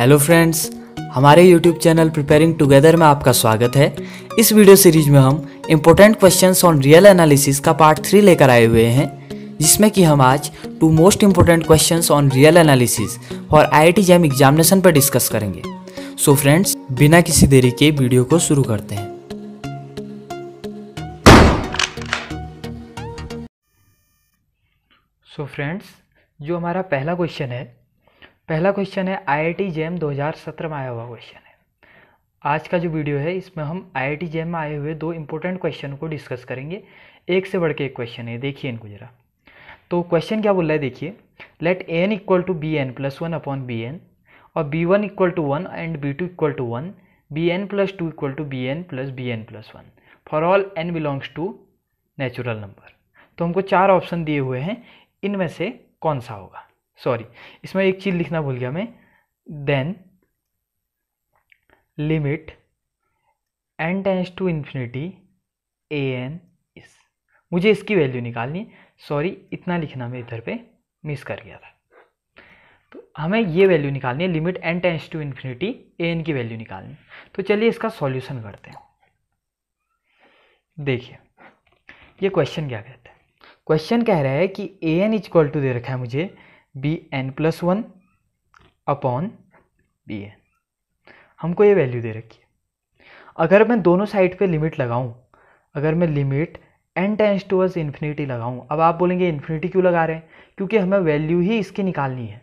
Hello friends, हमारे YouTube channel preparing together में आपका स्वागत है। इस वीडियो सीरीज में हम important questions on real analysis का पार्ट 3 लेकर आए हुए हैं, जिसमें कि हम आज 2 most important questions on real analysis और IIT JEM एग्जामिनेशन पर डिस्कस करेंगे। सो फ्रेंड्स, बिना किसी देरी के वीडियो को शुरू करते हैं। सो फ्रेंड्स, जो हमारा पहला क्वेश्चन है IIT JEM 2017 में आया हुआ क्वेश्चन है। आज का जो वीडियो है इसमें हम IIT JEM में आए हुए 2 इंपॉर्टेंट क्वेश्चन को डिस्कस करेंगे। एक से बढ़ के एक क्वेश्चन है, देखिए इनको जरा। तो क्वेश्चन क्या बोल रहा है, देखिए। Let an equal to bn plus 1 upon bn और b1 equal to 1 and b2 equal to 1, bn plus 2 equal to bn plus 1 for all n belongs to natural number. तो हमको 4 ऑप्शन दिए हुए हैं, इनमें से कौन सा होगा। सॉरी, इसमें एक चीज लिखना भूल गया मैं। Then limit n tends to infinity an is, मुझे इसकी वैल्यू निकालनी है। सॉरी, इतना लिखना मैं इधर पे मिस कर गया था। तो हमें ये वैल्यू निकालनी है, limit n tends to infinity an की वैल्यू निकालनी है। तो चलिए इसका सॉल्यूशन करते हैं। देखिए ये क्वेश्चन क्या कहता है। क्वेश्चन कह रहा है कि an इक्वल टू दे रखा है मुझे bn प्लस 1 अपॉन bn, हमको ये वैल्यू दे रखी है। अगर मैं दोनों साइड पे लिमिट लगाऊं, अगर मैं limit n tends towards infinity लगाऊं, अब आप बोलेंगे इन्फिनिटी क्यों लगा रहे हैं, क्योंकि हमें वैल्यू ही इसकी निकालनी है।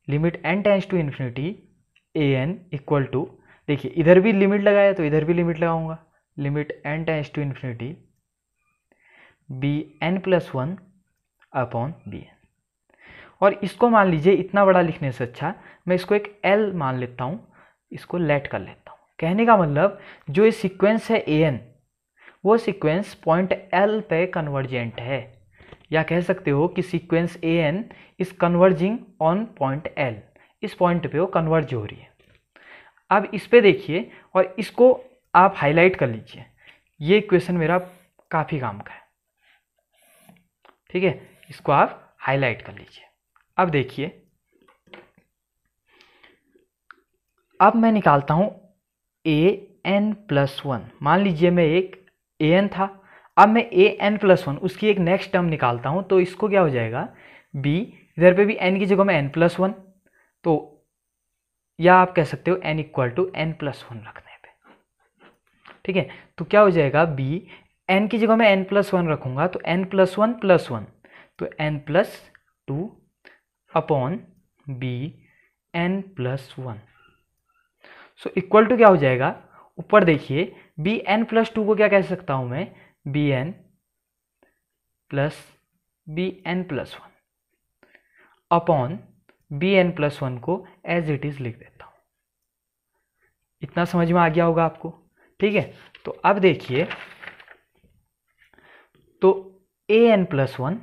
Limit n tends to infinity an equal to, देखिए इधर भी लिमिट लगाया तो इधर भी लिमिट लगाऊंगा, limit n tends to infinity bn plus 1 upon bn। और इसको मान लीजिए, इतना बड़ा लिखने से अच्छा मैं इसको एक L मान लेता हूँ, इसको लेट कर लेता हूँ। कहने का मतलब जो ये सीक्वेंस है an, वो सीक्वेंस पॉइंट L पे कन्वर्जेंट है, या कह सकते हो कि sequence an is converging on point L, इस पॉइंट पे वो कन्वर्ज हो रही है। अब इस पे देखिए और इसको आप हाईलाइट कर लीजिए। ये इक्वेशन मेरा काफ़ी काम का है, ठीक है, इसको आप हाईलाइट कर लीजिए। अब देखिए, अब मैं निकालता हूं an प्लस 1। मान लीजिए मैं एक an था, अब मैं an प्लस 1 उसकी एक नेक्स्ट टर्म निकालता हूं, तो इसको क्या हो जाएगा b, इधर पे भी n की जगह में n प्लस 1, तो या आप कह सकते हो n equal to n plus 1 रखने पे, ठीक है। तो क्या हो जाएगा b, n की जगह में n प्लस 1 रखूंगा तो n प्लस 1 प्लस 1, तो n plus 2 upon b n plus 1। So equal to क्या हो जाएगा, ऊपर देखिए b n प्लस 2 को क्या कह सकता हूं मैं, b n plus bn plus 1 upon bn plus 1 को एज इट इज लिख देता हूं। इतना समझ में आ गया होगा आपको, ठीक है। तो अब देखिए, तो an प्लस 1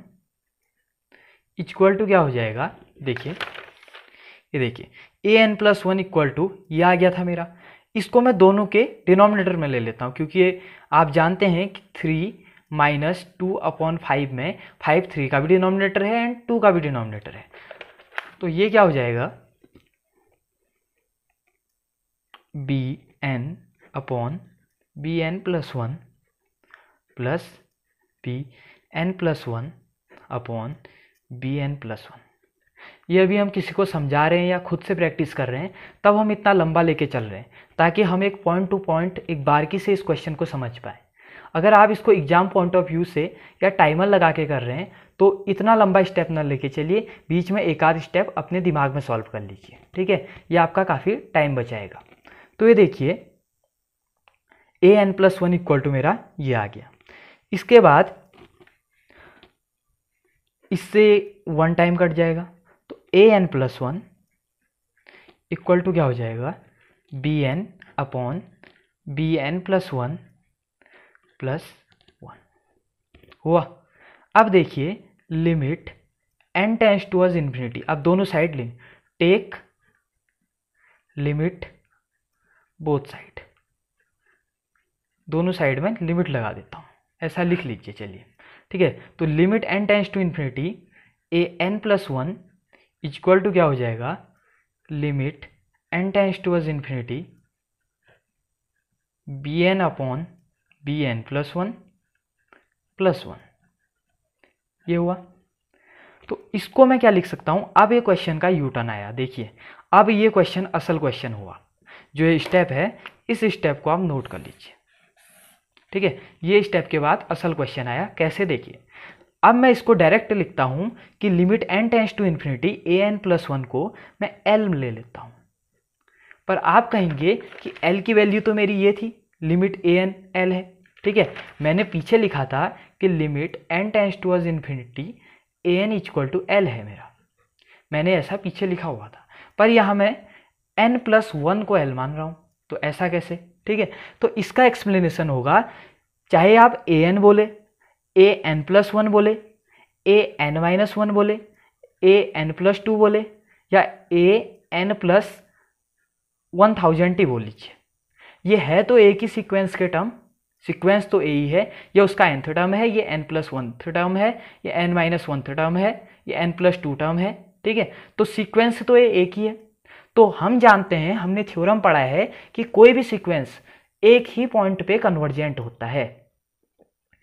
इक्वल टू क्या हो जाएगा, देखिए ये देखिए an प्लस 1 इक्वल टू, ये आ गया था मेरा। इसको मैं दोनों के डिनोमिनेटर में ले लेता हूँ, क्योंकि आप जानते हैं कि 3 माइनस 2 अपॉन 5 में 5 3 का भी डिनोमिनेटर है एंड 2 का भी डिनोमिनेटर है। तो ये क्या हो जाएगा, bn upon bn plus 1 plus bn plus 1 upon bn plus 1। ये अभी हम किसी को समझा रहे हैं या खुद से प्रैक्टिस कर रहे हैं, तब हम इतना लंबा लेके चल रहे हैं, ताकि हम एक पॉइंट टू पॉइंट एक बारीकी से इस क्वेश्चन को समझ पाए। अगर आप इसको एग्जाम पॉइंट ऑफ व्यू से या टाइमर लगा के कर रहे हैं तो इतना लंबा स्टेप ना लेके चलिए, बीच में एक आध स्टेप अपने दिमाग में सॉल्व कर लीजिए, ठीक है। ये आपका काफ़ी टाइम बचाएगा। तो ये देखिए an प्लस 1 इक्वल टू मेरा ये आ गया। इसके बाद इससे 1 टाइम कट जाएगा, तो an प्लस 1 इक्वल टू क्या हो जाएगा, bn upon bn plus 1 plus 1 हुआ। अब देखिए limit n tends towards infinity, अब दोनों साइड लें, टेक लिमिट बोथ साइड, दोनों साइड में लिमिट लगा देता हूँ, ऐसा लिख लीजिए, चलिए, ठीक है। तो limit n tends to infinity an plus 1 equal to क्या हो जाएगा, limit n tends towards infinity bn upon bn plus one ये हुआ। तो इसको मैं क्या लिख सकता हूँ, अब ये क्वेश्चन का यू टर्न आया। देखिए अब ये क्वेश्चन असल क्वेश्चन हुआ, जो ये स्टेप है इस स्टेप को आप नोट कर लीजिए, ठीक है। ये स्टेप के बाद असल क्वेश्चन आया, कैसे देखिए। अब मैं इसको डायरेक्ट लिखता हूँ कि limit n tends to infinity an plus one को मैं l ले लेता हूँ। पर आप कहेंगे कि l की वैल्यू तो मेरी ये थी, लिमिट an l है, ठीक है। मैंने पीछे लिखा था कि limit n tends towards infinity an equal to l है मेरा, मैंने ऐसा पीछे लिखा हुआ था। पर यहाँ मैं n प्लस वन को l मान रहा हूँ, तो ऐसा कैसे, ठीक है। तो इसका एक्सप्लेनेशन होगा, चाहे आप an बोले, an प्लस वन बोले, an माइनस वन बोले, an प्लस टू बोले, या an प्लस 1000 ही बोल लीजिए, ये है तो एक ही सीक्वेंस के टर्म, सीक्वेंस तो ए ही है। ये उसका nth टर्म है, ये n प्लस वन टर्म है, ये n माइनस वन टर्म है, ये n प्लस टू टर्म है, ठीक है। तो सीक्वेंस तो ये एक ही है। तो हम जानते हैं, हमने थ्योरम पढ़ा है कि कोई भी सीक्वेंस एक ही पॉइंट पे कन्वर्जेंट होता है,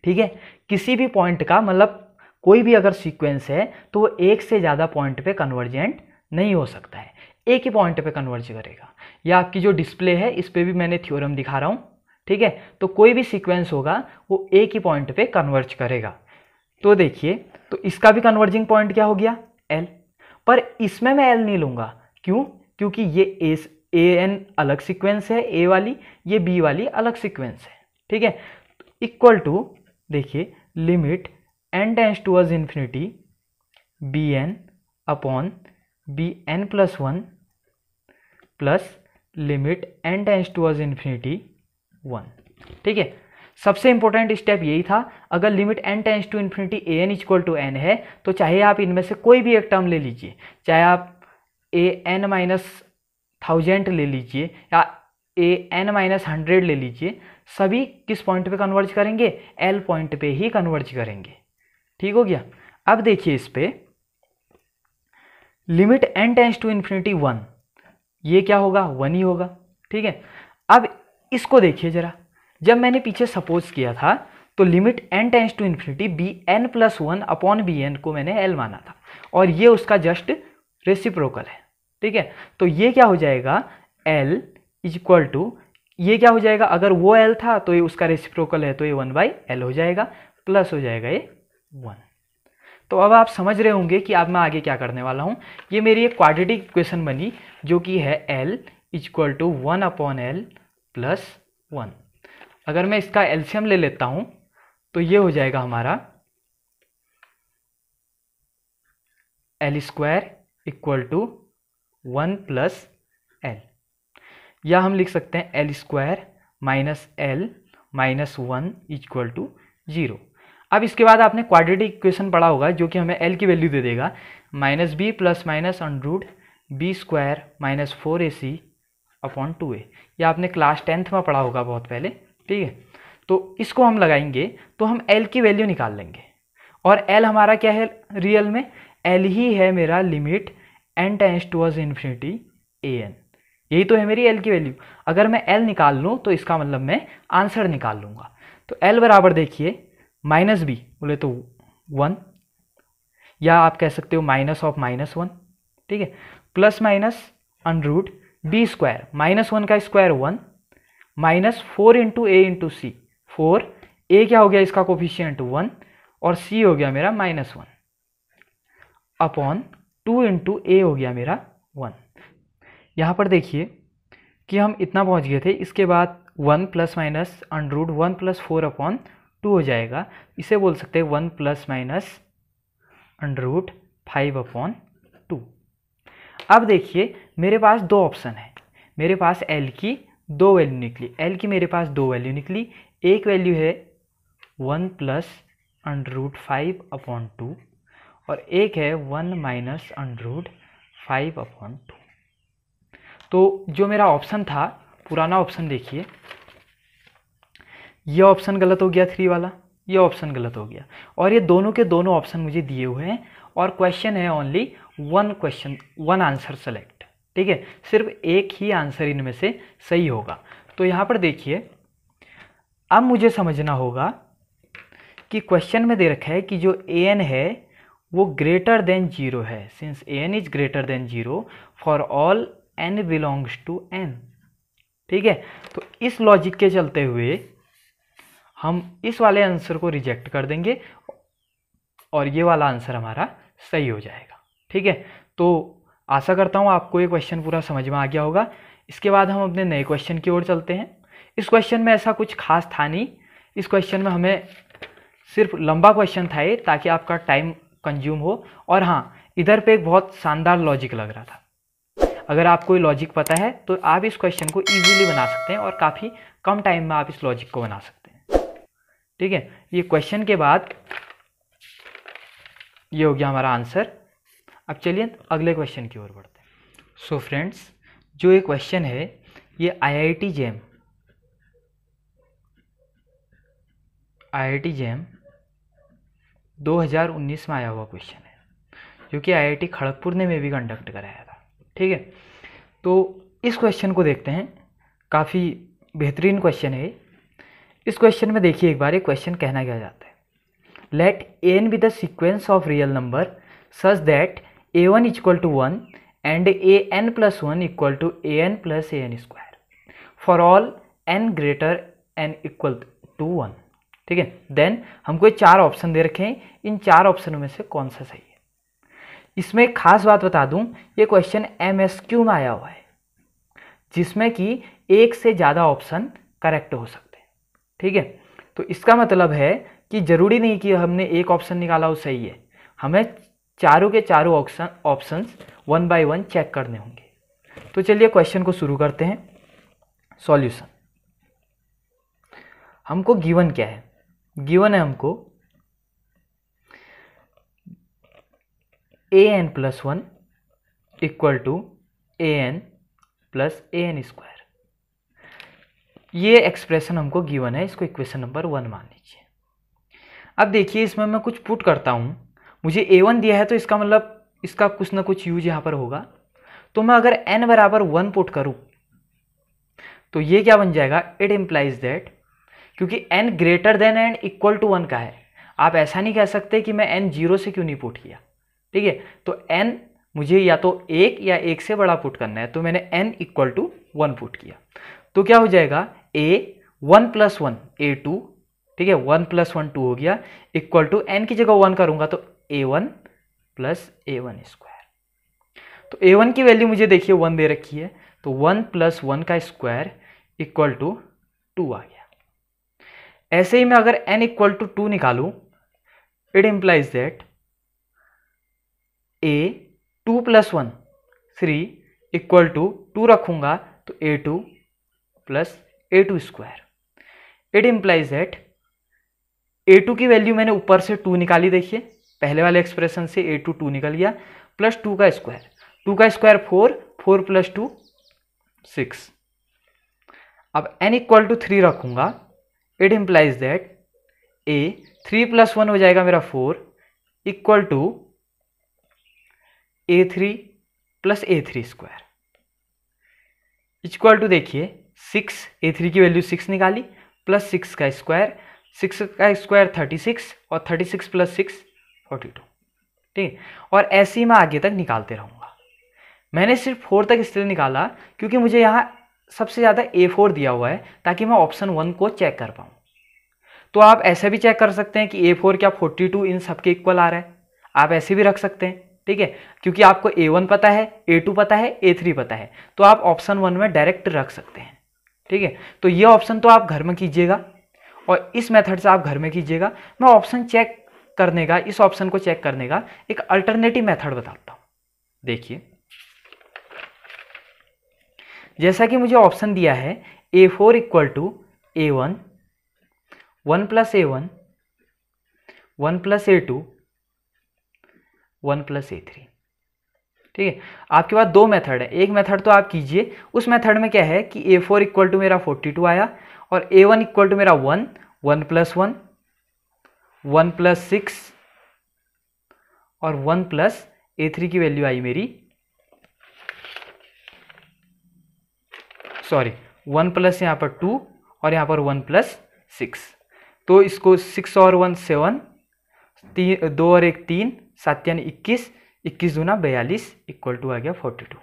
ठीक है। किसी भी पॉइंट का मतलब कोई भी अगर सीक्वेंस है तो वो एक से ज़्यादा पॉइंट पे कन्वर्जेंट नहीं हो सकता है, एक ही पॉइंट पे कन्वर्ज करेगा। या आपकी जो डिस्प्ले है इस पे भी मैंने थ्योरम दिखा रहा हूँ, ठीक है। तो कोई भी सीक्वेंस होगा वो एक ही पॉइंट पे कन्वर्ज करेगा। तो देखिए, तो इसका भी कन्वर्जिंग पॉइंट क्या हो गया, L। पर इसमें मैं L नहीं लूँगा, क्यों, क्योंकि ये an अलग सीक्वेंस है A वाली, ये B वाली अलग सीक्वेंस है, ठीक है। इक्वल टू देखिए limit n tends towards infinity bn upon bn plus one plus limit n tends towards infinity 1, ठीक है। सबसे इंपॉर्टेंट स्टेप यही था। अगर limit n tends to infinity an equal to n है तो चाहे आप इनमें से कोई भी एक टर्म ले लीजिए, चाहे आप an माइनस 1000 ले लीजिए या an माइनस 100 ले लीजिए, सभी किस पॉइंट पे कन्वर्ज करेंगे, L पॉइंट पे ही कन्वर्ज करेंगे, ठीक हो गया। अब देखिए इस पे limit n tends to infinity 1, ये क्या होगा, 1 ही होगा, ठीक है। अब इसको देखिए जरा, जब मैंने पीछे सपोज किया था तो limit n tends to infinity bn plus one upon bn को मैंने l माना था, और ये उसका जस्ट रेसिप्रोकल है, ठीक है। तो ये क्या हो जाएगा, l इक्वल टू, ये क्या हो जाएगा, अगर वो l था तो ये उसका रेसिप्रोकल है, तो ये 1/l हो जाएगा, प्लस हो जाएगा ये 1। तो अब आप समझ रहे होंगे कि अब मैं आगे क्या करने वाला हूँ। ये मेरी एक क्वाड्रेटिक इक्वेशन बनी, जो कि है l equal to 1/l plus 1। अगर मैं इसका एलसीएम ले लेता हूँ तो ये हो जाएगा हमारा l square equal to 1 plus l, या हम लिख सकते हैं l square minus l minus 1 equal to 0। अब इसके बाद आपने क्वाड्रेटिक इक्वेशन पढ़ा होगा, जो कि हमें l की वैल्यू दे देगा minus B plus minus under B square minus 4ac upon 2a। यह आपने क्लास 10th में पढ़ा होगा बहुत पहले, ठीक है। तो इसको हम लगाएंगे तो हम l की वैल्यू निकाल लेंगे, और l हमारा क्या है, रियल में l ही है मेरा limit n tends towards infinity an, यही तो है मेरी l की वैल्यू। अगर मैं l निकाल लूँ तो इसका मतलब मैं आंसर निकाल लूँगा। तो l बराबर देखिए माइनस बी बोले तो 1, या आप कह सकते हो माइनस ऑफ माइनस 1, ठीक है, plus minus under B square minus 1 का square 1 minus 4 into A into C, 4 A क्या हो गया इसका कोफिशियंट 1 और सी हो गया मेरा माइनस 1 अपॉन 2 इंटू ए हो गया मेरा 1। यहाँ पर देखिए कि हम इतना पहुँच गए थे, इसके बाद 1 plus minus under 1 plus 4 upon 2 हो जाएगा। इसे बोल सकते हैं 1 प्लस माइनस अंडर 5 अपॉन 2। अब देखिए मेरे पास दो ऑप्शन है, मेरे पास l की दो वैल्यू निकली, l की मेरे पास दो वैल्यू निकली। एक वैल्यू है 1 प्लस अंडर 5 अपॉन 2 और एक है 1 माइनस अंडर 5 अपॉन 2। तो जो मेरा ऑप्शन था, पुराना ऑप्शन देखिए, ये ऑप्शन गलत हो गया 3 वाला, ये ऑप्शन गलत हो गया, और ये दोनों के दोनों ऑप्शन मुझे दिए हुए हैं, और क्वेश्चन है only one question one answer select, ठीक है, सिर्फ एक ही आंसर इनमें से सही होगा। तो यहाँ पर देखिए, अब मुझे समझना होगा कि क्वेश्चन में दे रखा है कि जो an है वो ग्रेटर देन 0 है, since an is greater than 0 for all n belongs to n। ठीक है, तो इस लॉजिक के चलते हुए हम इस वाले आंसर को रिजेक्ट कर देंगे और ये वाला आंसर हमारा सही हो जाएगा। ठीक है, तो आशा करता हूँ आपको ये क्वेश्चन पूरा समझ में आ गया होगा। इसके बाद हम अपने नए क्वेश्चन की ओर चलते हैं। इस क्वेश्चन में ऐसा कुछ खास था नहीं, इस क्वेश्चन में हमें सिर्फ लंबा क्वेश्चन था ये, ताकि आपका टाइम कंज्यूम हो। और हाँ, इधर पे एक बहुत शानदार लॉजिक लग रहा था। अगर आपको ये लॉजिक पता है तो आप इस क्वेश्चन को ईजिली बना सकते हैं और काफ़ी कम टाइम में आप इस लॉजिक को बना सकते हैं। ठीक है, ये क्वेश्चन के बाद ये हो गया हमारा आंसर। अब चलिए अगले क्वेश्चन की ओर बढ़ते हैं। सो फ्रेंड्स, जो ये क्वेश्चन है ये IIT JEM 2019 में आया हुआ क्वेश्चन है, जो कि IIT खड़गपुर ने में भी कंडक्ट कराया था। ठीक है, तो इस क्वेश्चन को देखते हैं, काफ़ी बेहतरीन क्वेश्चन है। इस क्वेश्चन में देखिए एक बार, ये क्वेश्चन कहना क्या जाता है, let an be the sequence of real number such that a1 equal to 1 and an plus 1 equal to an plus an square for all n greater n equal to 1। ठीक है, देन हमको ये 4 option दे रखे हैं, इन 4 ऑप्शनों में से कौन सा सही है। इसमें एक खास बात बता दूं, ये क्वेश्चन MSQ में आया हुआ है, जिसमें कि एक से ज़्यादा ऑप्शन करेक्ट हो सकते हैं। ठीक है, तो इसका मतलब है कि ज़रूरी नहीं कि हमने एक ऑप्शन निकाला वो सही है, हमें चारों के चारों ऑप्शंस 1 बाय 1 चेक करने होंगे। तो चलिए क्वेश्चन को शुरू करते हैं। सॉल्यूशन, हमको गिवन क्या है, गिवन है हमको an plus 1 equal to an plus an square. ये एक्सप्रेशन हमको गिवन है, इसको इक्वेशन नंबर 1 मान लीजिए। अब देखिए, इसमें मैं कुछ पुट करता हूँ, मुझे a1 दिया है तो इसका मतलब इसका कुछ ना कुछ यूज यहाँ पर होगा। तो मैं अगर n बराबर 1 पुट करूँ तो ये क्या बन जाएगा, इट इम्प्लाइज दैट, क्योंकि n greater than and equal to 1 का है, आप ऐसा नहीं कह सकते कि मैं n 0 से क्यों नहीं पुट किया। ठीक है, तो n मुझे या तो 1 या 1 से बड़ा पुट करना है, तो मैंने n इक्वल टू 1 पुट किया। तो क्या हो जाएगा, a1 प्लस 1 a2, ठीक है, 1 प्लस 1 2 हो गया, इक्वल टू n की जगह 1 करूंगा तो a1 प्लस a1 स्क्वायर। तो a1 की वैल्यू मुझे देखिए 1 दे रखी है, तो 1 प्लस 1 का स्क्वायर इक्वल टू 2 आ गया। ऐसे ही मैं अगर n इक्वल टू 2 निकालूं, it implies that a2 plus 1 3 equal to 2 रखूंगा तो a2 plus a2 square. It implies that a2 की वैल्यू मैंने ऊपर से 2 निकाली, देखिए पहले वाले एक्सप्रेशन से a2 2 निकल गया, प्लस 2 का स्क्वायर, 2 का स्क्वायर 4, 4 प्लस 2 6। अब n इक्वल टू 3 रखूंगा, it implies that a3 plus 1 हो जाएगा मेरा 4 equal to a3 plus a3 square equal to, देखिए 6, a3 की वैल्यू 6 निकाली, प्लस 6 का स्क्वायर, 6 का स्क्वायर 36 और 36 प्लस 6 42। ठीक है, और ऐसे ही मैं आगे तक निकालते रहूँगा। मैंने सिर्फ 4 तक इसलिए निकाला क्योंकि मुझे यहाँ सबसे ज़्यादा a4 दिया हुआ है, ताकि मैं ऑप्शन 1 को चेक कर पाऊँ। तो आप ऐसे भी चेक कर सकते हैं कि a4 क्या 42 इन सबके इक्वल आ रहा है, आप ऐसे भी रख सकते हैं। ठीक है, क्योंकि आपको a1 पता है, a2 पता है, a3 पता है, तो आप ऑप्शन 1 में डायरेक्ट रख सकते हैं। ठीक है, तो ये ऑप्शन तो आप घर में कीजिएगा और इस मेथड से आप घर में कीजिएगा। मैं ऑप्शन चेक करने का, इस ऑप्शन को चेक करने का एक अल्टरनेटिव मेथड बताता हूँ। देखिए, जैसा कि मुझे ऑप्शन दिया है a4 equal to a1, 1 plus a1, 1 plus a2, 1 plus a3। ठीक है, आपके पास 2 मेथड है, एक मेथड तो आप कीजिए, उस मेथड में क्या है कि a4 इक्वल टू मेरा 42 आया और a1 इक्वल टू मेरा 1, 1 प्लस 1, 1 प्लस 6 और 1 प्लस a3 की वैल्यू आई मेरी सॉरी 1 प्लस यहाँ पर 2 और यहाँ पर 1 प्लस 6, तो इसको 6 और 1 7, 2 और 1 3, 7 यानी 21, 21 दूना 42 इक्वल टू आ गया 42।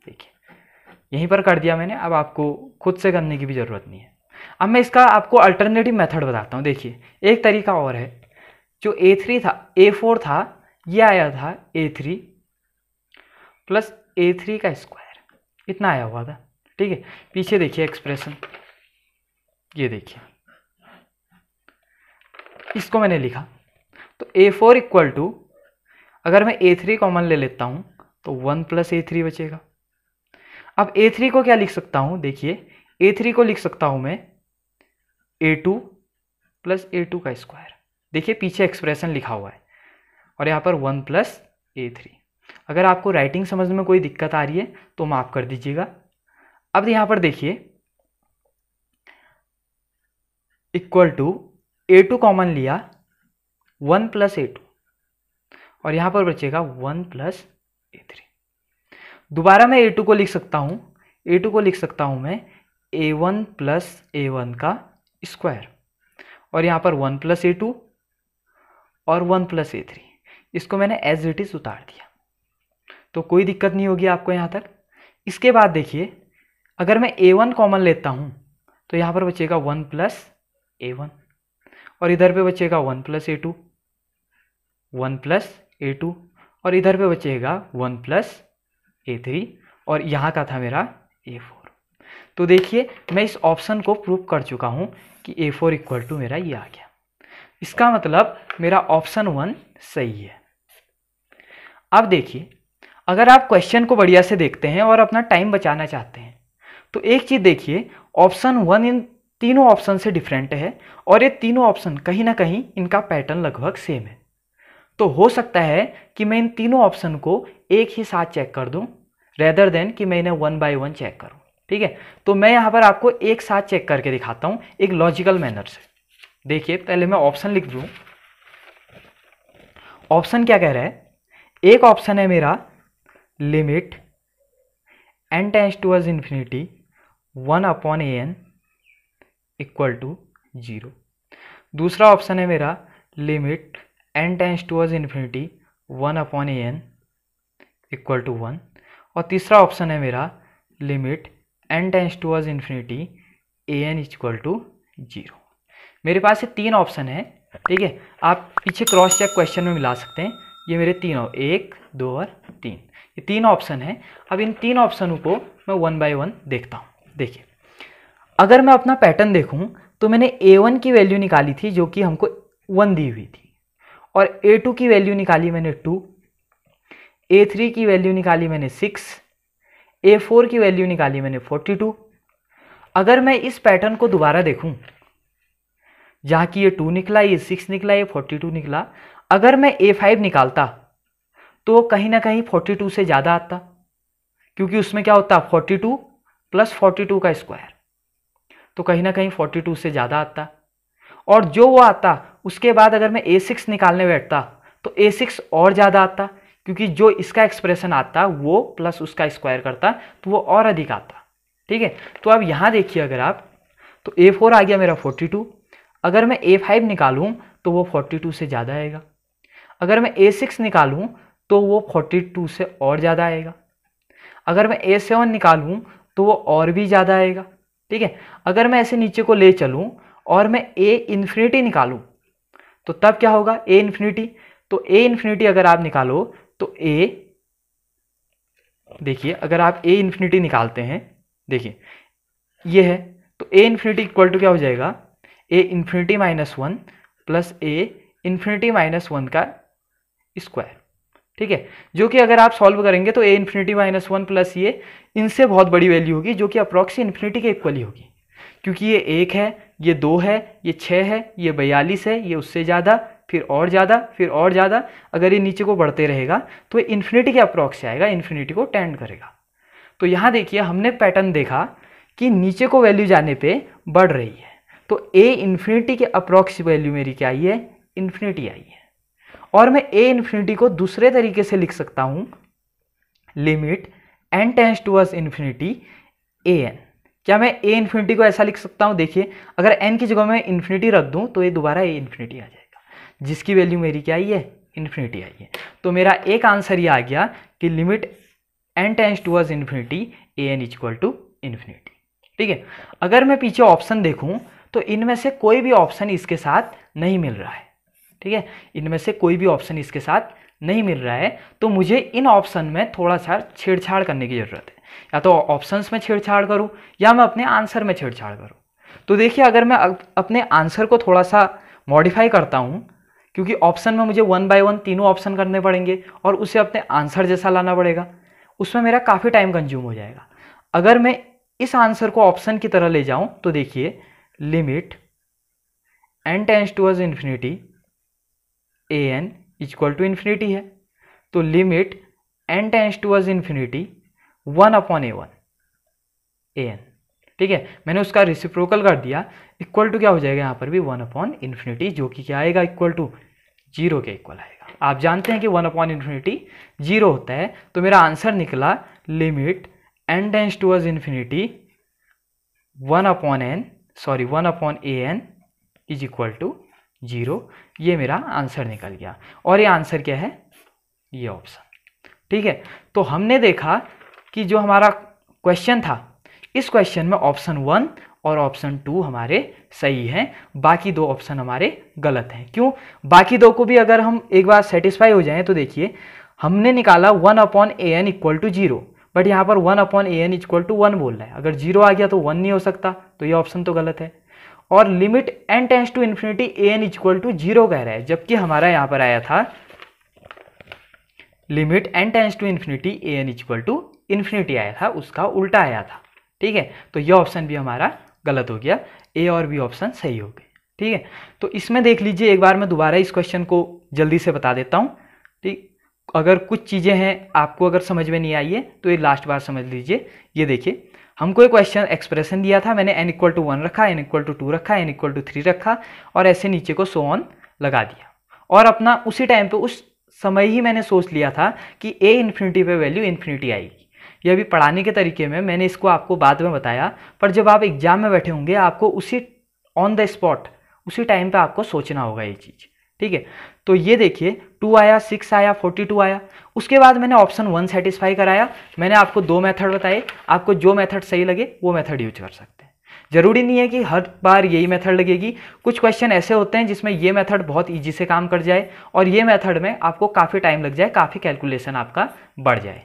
देखिए यहीं पर कर दिया मैंने, अब आपको खुद से करने की भी ज़रूरत नहीं है। अब मैं इसका आपको अल्टरनेटिव मेथड बताता हूँ। देखिए एक तरीका और है, जो A3 था A4 था, ये आया था A3 प्लस A3 का स्क्वायर, इतना आया हुआ था। ठीक है, पीछे देखिए एक्सप्रेशन, ये देखिए इसको मैंने लिखा, तो A4 इक्वल टू, अगर मैं A3 कॉमन ले लेता हूँ तो 1 प्लस A3 बचेगा। अब A3 को क्या लिख सकता हूँ, देखिए A3 को लिख सकता हूँ मैं A2 प्लस A2 का स्क्वायर। देखिए पीछे एक्सप्रेशन लिखा हुआ है, और यहाँ पर 1 प्लस A3। अगर आपको राइटिंग समझ में कोई दिक्कत आ रही है तो माफ़ कर दीजिएगा। अब यहाँ पर देखिए इक्वल टू A2 कॉमन लिया, 1 प्लस A2, और यहाँ पर बचेगा 1 प्लस A3। दोबारा मैं A2 को लिख सकता हूँ, A2 को लिख सकता हूँ मैं A1 प्लस A1 का स्क्वायर, और यहाँ पर 1 प्लस A2 और 1 प्लस A3, इसको मैंने एज इट इज उतार दिया, तो कोई दिक्कत नहीं होगी आपको यहाँ तक। इसके बाद देखिए अगर मैं A1 कॉमन लेता हूँ तो यहाँ पर बचेगा 1 प्लस A1, और इधर पे बचेगा 1 प्लस A2, 1 प्लस A2, और इधर पे बचेगा 1 प्लस A3, और यहाँ का था मेरा A4। तो देखिए मैं इस ऑप्शन को प्रूव कर चुका हूँ कि A4 इक्वल टू मेरा ये आ गया। इसका मतलब मेरा ऑप्शन 1 सही है। अब देखिए अगर आप क्वेश्चन को बढ़िया से देखते हैं और अपना टाइम बचाना चाहते हैं तो एक चीज़ देखिए, ऑप्शन 1 इन तीनों ऑप्शन से डिफरेंट है, और ये तीनों ऑप्शन कहीं ना कहीं इनका पैटर्न लगभग सेम है। तो हो सकता है कि मैं इन तीनों ऑप्शन को एक ही साथ चेक कर दूं रेदर देन कि मैं इन्हें 1 बाय 1 चेक करूं। ठीक है, तो मैं यहाँ पर आपको एक साथ चेक करके दिखाता हूँ एक लॉजिकल मैनर से। देखिए पहले मैं ऑप्शन लिख दूँ। ऑप्शन क्या कह रहा है, एक ऑप्शन है मेरा limit n tends towards infinity 1/an equal to 0। दूसरा ऑप्शन है मेरा limit n tends towards infinity 1/an equal to 1, और तीसरा ऑप्शन है मेरा limit n tends towards infinity an equal to 0। मेरे पास ये तीन ऑप्शन है। ठीक है, आप पीछे क्रॉस चेक क्वेश्चन में मिला सकते हैं। ये मेरे तीनों 1 2 और 3, ये तीन ऑप्शन है। अब इन तीन ऑप्शनों को मैं 1 बाय 1 देखता हूँ। देखिए अगर मैं अपना पैटर्न देखूँ तो मैंने A1 की वैल्यू निकाली थी जो कि हमको 1 दी हुई थी, और A2 की वैल्यू निकाली मैंने 2, A3 की वैल्यू निकाली मैंने 6, A4 की वैल्यू निकाली मैंने 42। अगर मैं इस पैटर्न को दोबारा देखूं, जहाँ की ये 2 निकला, ये 6 निकला, ये 42 निकला, अगर मैं A5 निकालता तो कहीं ना कहीं 42 से ज़्यादा आता, क्योंकि उसमें क्या होता 42 प्लस 42 का स्क्वायर, तो कहीं ना कहीं 42 से ज़्यादा आता। और जो वो आता उसके बाद अगर मैं A6 निकालने बैठता तो A6 और ज़्यादा आता, क्योंकि जो इसका एक्सप्रेशन आता वो प्लस उसका स्क्वायर करता तो वो और अधिक आता। ठीक है, तो अब यहाँ देखिए अगर आप, तो A4 आ गया मेरा 42, अगर मैं A5 निकालूं तो वो 42 से ज़्यादा आएगा, अगर मैं A6 निकालूं तो वो 42 से और ज़्यादा आएगा, अगर मैं A7 निकालूं तो वो और भी ज़्यादा आएगा। ठीक है, अगर मैं ऐसे नीचे को ले चलूं और मैं A इन्फिनिटी निकालूं तो तब क्या होगा, A इन्फिनिटी, तो A इन्फिनिटी अगर आप निकालो तो A, देखिए अगर आप A इन्फिनिटी निकालते हैं, देखिए ये है, तो A इन्फिनिटी इक्वल टू क्या हो जाएगा, A infinity minus 1 plus A infinity minus 1 का स्क्वायर। ठीक है, जो कि अगर आप सॉल्व करेंगे तो A इन्फिनिटी माइनस 1 प्लस ये इनसे बहुत बड़ी वैल्यू होगी, जो कि अप्रॉक्स इन्फिनिटी के इक्वल ही होगी, क्योंकि ये 1 है, ये 2 है, ये 6 है, ये 42 है, ये उससे ज़्यादा, फिर और ज़्यादा, फिर और ज़्यादा। अगर ये नीचे को बढ़ते रहेगा तो ये इन्फिनिटी के अप्रॉक्स से आएगा, इन्फिनिटी को टेंड करेगा। तो यहाँ देखिए हमने पैटर्न देखा कि नीचे को वैल्यू जाने पे बढ़ रही है, तो A इन्फिनिटी के अप्रॉक्स वैल्यू मेरी क्या आई है, इन्फिनिटी आई है। और मैं A इन्फिनिटी को दूसरे तरीके से लिख सकता हूँ, limit n tends towards infinity an क्या मैं ए इन्फिनिटी को ऐसा लिख सकता हूँ? देखिए अगर एन की जगह मैं इन्फिनिटी रख दूँ तो ये दोबारा ए इन्फिनिटी आ जाएगा, जिसकी वैल्यू मेरी क्या आई है? इन्फिनिटी आई है। तो मेरा एक आंसर ये आ गया कि limit N tends towards infinity A N equal to infinity. ठीक है, अगर मैं पीछे ऑप्शन देखूं तो इनमें से कोई भी ऑप्शन इसके साथ नहीं मिल रहा है। ठीक है, इनमें से कोई भी ऑप्शन इसके साथ नहीं मिल रहा है, तो मुझे इन ऑप्शन में थोड़ा सा छेड़छाड़ करने की ज़रूरत है। या तो ऑप्शंस में छेड़छाड़ करूं या मैं अपने आंसर में छेड़छाड़ करूं। तो देखिए अगर मैं अपने आंसर को थोड़ा सा मॉडिफाई करता हूं, क्योंकि ऑप्शन में मुझे 1 बाय 1 तीनों ऑप्शन करने पड़ेंगे और उसे अपने आंसर जैसा लाना पड़ेगा, उसमें मेरा काफ़ी टाइम कंज्यूम हो जाएगा। अगर मैं इस आंसर को ऑप्शन की तरह ले जाऊं तो देखिए limit N tends towards infinity A N equal to infinity है, तो limit N tends towards infinity 1 upon a one a n. ठीक है, मैंने उसका रेसिप्रोकल कर दिया, इक्वल टू क्या हो जाएगा यहाँ पर भी 1 अपॉन इन्फिनिटी, जो कि क्या आएगा? इक्वल टू 0 के इक्वल आएगा। आप जानते हैं कि 1 अपॉन इन्फिनिटी 0 होता है, तो मेरा आंसर निकला limit N tends towards infinity 1 upon A N is equal to 0। ये मेरा आंसर निकल गया। और ये आंसर क्या है? ये ऑप्शन। ठीक है, तो हमने देखा कि जो हमारा क्वेश्चन था, इस क्वेश्चन में ऑप्शन 1 और ऑप्शन 2 हमारे सही हैं, बाकी 2 ऑप्शन हमारे गलत हैं। क्यों? बाकी 2 को भी अगर हम एक बार सेटिस्फाई हो जाएं तो देखिए हमने निकाला 1 upon A N equal to 0, but यहाँ पर 1 upon A N equal to 1 बोल रहा है। अगर 0 आ गया तो 1 नहीं हो सकता, तो ये ऑप्शन तो गलत है। और limit N tends to infinity A N equal to 0 कह रहा है, जबकि हमारा यहाँ पर आया था limit N tends to infinity A N equal to infinity आया था, उसका उल्टा आया था। ठीक है, तो यह ऑप्शन भी हमारा गलत हो गया, ए और बी ऑप्शन सही हो गए। ठीक है, तो इसमें देख लीजिए, एक बार मैं दोबारा इस क्वेश्चन को जल्दी से बता देता हूँ। ठीक, अगर कुछ चीज़ें हैं आपको अगर समझ में नहीं आई है तो ये लास्ट बार समझ लीजिए। ये देखिए हमको एक क्वेश्चन एक्सप्रेशन दिया था, मैंने n इक्वल टू 1 रखा, n इक्वल टू 2 रखा, n इक्वल टू 3 रखा और ऐसे नीचे को सो ऑन लगा दिया। और अपना उसी टाइम पे उस समय ही मैंने सोच लिया था कि a इन्फिनिटी पे वैल्यू इन्फिनिटी आएगी। ये अभी पढ़ाने के तरीके में मैंने इसको आपको बाद में बताया, पर जब आप एग्जाम में बैठे होंगे आपको उसी ऑन द स्पॉट उसी टाइम पे आपको सोचना होगा ये चीज़। ठीक है, तो ये देखिए 2 आया, 6 आया, 42 आया। उसके बाद मैंने ऑप्शन 1 सेटिस्फाई कराया। मैंने आपको 2 मेथड बताए, आपको जो मेथड सही लगे वो मेथड यूज कर सकते हैं। जरूरी नहीं है कि हर बार यही मेथड लगेगी। कुछ क्वेश्चन ऐसे होते हैं जिसमें ये मेथड बहुत ईजी से काम कर जाए और ये मेथड में आपको काफ़ी टाइम लग जाए, काफ़ी कैलकुलेशन आपका बढ़ जाए।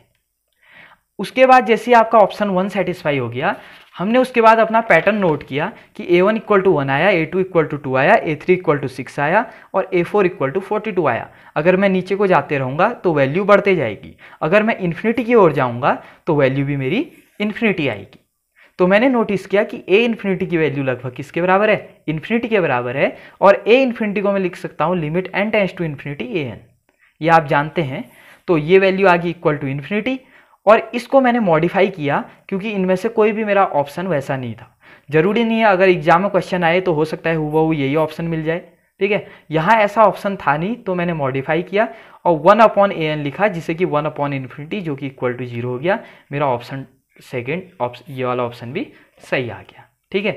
उसके बाद जैसे आपका ऑप्शन 1 सेटिस्फाई हो गया, हमने उसके बाद अपना पैटर्न नोट किया कि a1 इक्वल टू 1 आया, a2 इक्वल टू 2 आया, a3 इक्वल टू 6 आया और a4 इक्वल टू 42 आया। अगर मैं नीचे को जाते रहूँगा तो वैल्यू बढ़ते जाएगी, अगर मैं इन्फिनिटी की ओर जाऊँगा तो वैल्यू भी मेरी इन्फिनिटी आएगी। तो मैंने नोटिस किया कि a इन्फिनिटी की वैल्यू लगभग किसके बराबर है? इन्फिनिटी के बराबर है। और a इन्फिनिटी को मैं लिख सकता हूँ limit n tends to infinity A N, ये आप जानते हैं। तो ये वैल्यू आ गई इक्वल टू इन्फिनिटी। और इसको मैंने मॉडिफाई किया क्योंकि इनमें से कोई भी मेरा ऑप्शन वैसा नहीं था। जरूरी नहीं है अगर एग्जाम में क्वेश्चन आए तो हो सकता है हूबहू यही ऑप्शन मिल जाए। ठीक है, यहाँ ऐसा ऑप्शन था नहीं तो मैंने मॉडिफाई किया और 1 अपॉन ए एन लिखा, जिससे कि 1 अपॉन इन्फिनिटी जो कि इक्वल टू 0 हो गया। मेरा ऑप्शन सेकेंड ऑप्शन ये वाला ऑप्शन भी सही आ गया। ठीक है,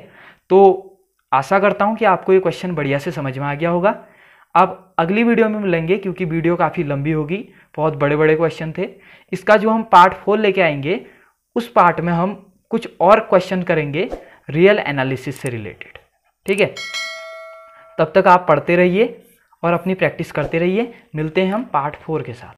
तो आशा करता हूँ कि आपको ये क्वेश्चन बढ़िया से समझ में आ गया होगा। अब अगली वीडियो में मिलेंगे क्योंकि वीडियो काफ़ी लंबी होगी, बहुत बड़े बड़े क्वेश्चन थे। इसका जो हम पार्ट 4 लेके आएंगे उस पार्ट में हम कुछ और क्वेश्चन करेंगे रियल एनालिसिस से रिलेटेड। ठीक है, तब तक आप पढ़ते रहिए और अपनी प्रैक्टिस करते रहिए। मिलते हैं हम पार्ट 4 के साथ।